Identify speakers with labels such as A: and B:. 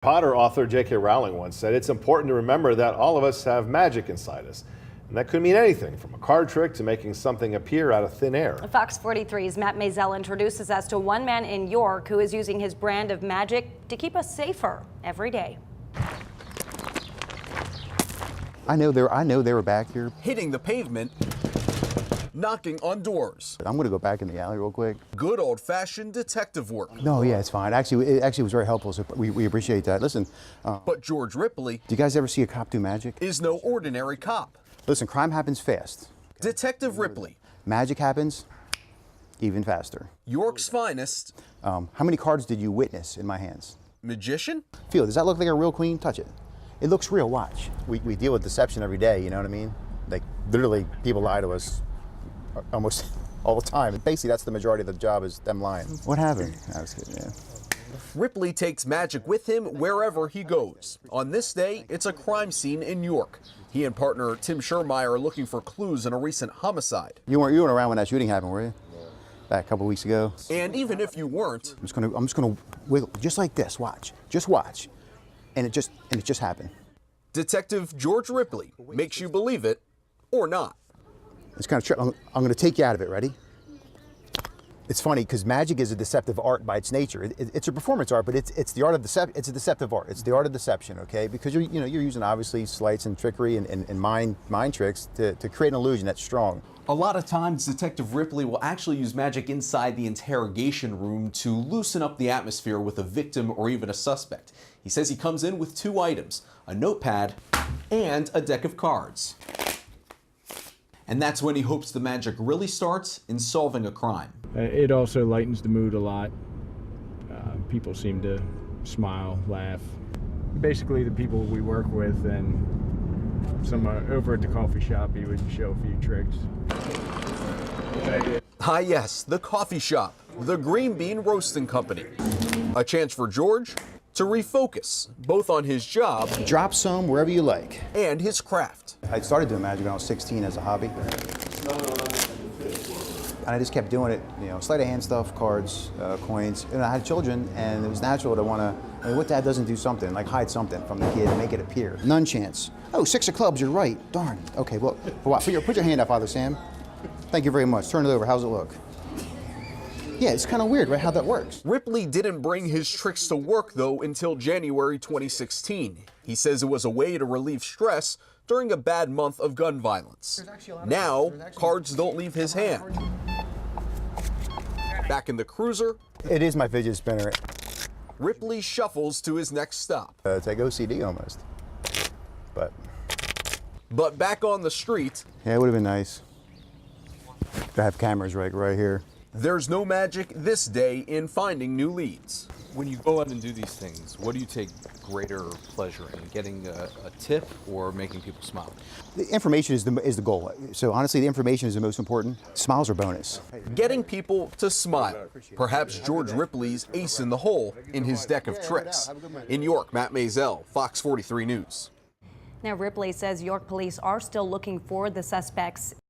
A: Potter author J.K. Rowling once said it's important to remember that all of us have magic inside us. And that could mean anything from a card trick to making something appear out of thin air.
B: Fox 43's Matt Maisel introduces us to one man in York who is using his brand of magic to keep us safer every day.
C: I know they were back here.
D: Hitting the pavement, knocking on doors.
C: I'm going to go back in the alley real quick.
D: Good old-fashioned detective work.
C: No, yeah, it's fine. Actually, it was very helpful, so we appreciate that. Listen.
D: But George Ripley,
C: do you guys ever see a cop do magic?
D: Is no ordinary cop.
C: Listen, crime happens fast.
D: Detective Ripley.
C: Magic happens even faster.
D: York's finest.
C: How many cards did you witness in my hands?
D: Magician?
C: Feel, does that look like a real queen? Touch it. It looks real, watch. We deal with deception every day, you know what I mean? Like, literally, people lie to us almost all the time. Basically, that's the majority of the job, is them lying. What happened? I was kidding, yeah.
D: Ripley takes magic with him wherever he goes. On this day, it's a crime scene in York. He and partner Tim Schermeyer are looking for clues in a recent homicide.
C: You weren't around when that shooting happened, were you? Back a couple weeks ago.
D: And even if you weren't,
C: I'm just gonna wiggle just like this. Watch, just watch, and it just happened.
D: Detective George Ripley makes you believe it or not.
C: It's kind of I'm gonna take you out of it. Ready? It's funny because magic is a deceptive art by its nature. It's a performance art, but it's the art of it's a deceptive art. It's the art of deception, okay? Because you're using obviously sleights and trickery and mind tricks to create an illusion that's strong.
E: A lot of times, Detective Ripley will actually use magic inside the interrogation room to loosen up the atmosphere with a victim or even a suspect. He says he comes in with 2 items, a notepad and a deck of cards. And that's when he hopes the magic really starts in solving a crime.
F: It also lightens the mood a lot. People seem to smile, laugh. Basically, the people we work with, and some over at the coffee shop, he would show a few tricks.
D: Ah yes, the coffee shop, the Green Bean Roasting Company. A chance for George to refocus, both on his job,
C: Drop some wherever you like,
D: and his craft.
C: I started doing magic when I was 16 as a hobby. And I just kept doing it, sleight of hand stuff, cards, coins. And I had children, and it was natural to want to, what dad doesn't do something, like hide something from the kid and make it appear. None chance. Oh, 6 of clubs, you're right. Darn. Okay, well, put your hand up, Father Sam. Thank you very much. Turn it over. How's it look? Yeah, it's kind of weird, right, how that works.
D: Ripley didn't bring his tricks to work, though, until January 2016. He says it was a way to relieve stress during a bad month of gun violence. Now, cards don't leave his hand. Back in the cruiser,
C: It is my fidget spinner.
D: Ripley shuffles to his next stop.
C: It's like OCD almost.
D: But back on the street,
C: Yeah, it would have been nice to have cameras right here.
D: there's no magic this day in finding new leads.
G: When you go out and do these things, what do you take greater pleasure in? Getting a tip or making people smile?
C: The information is the goal. So honestly, the information is the most important. Smiles are bonus.
D: Getting people to smile. Perhaps George Ripley's ace in the hole in his deck of tricks. In York, Matt Maisel, Fox 43 News.
B: Now, Ripley says York police are still looking for the suspects.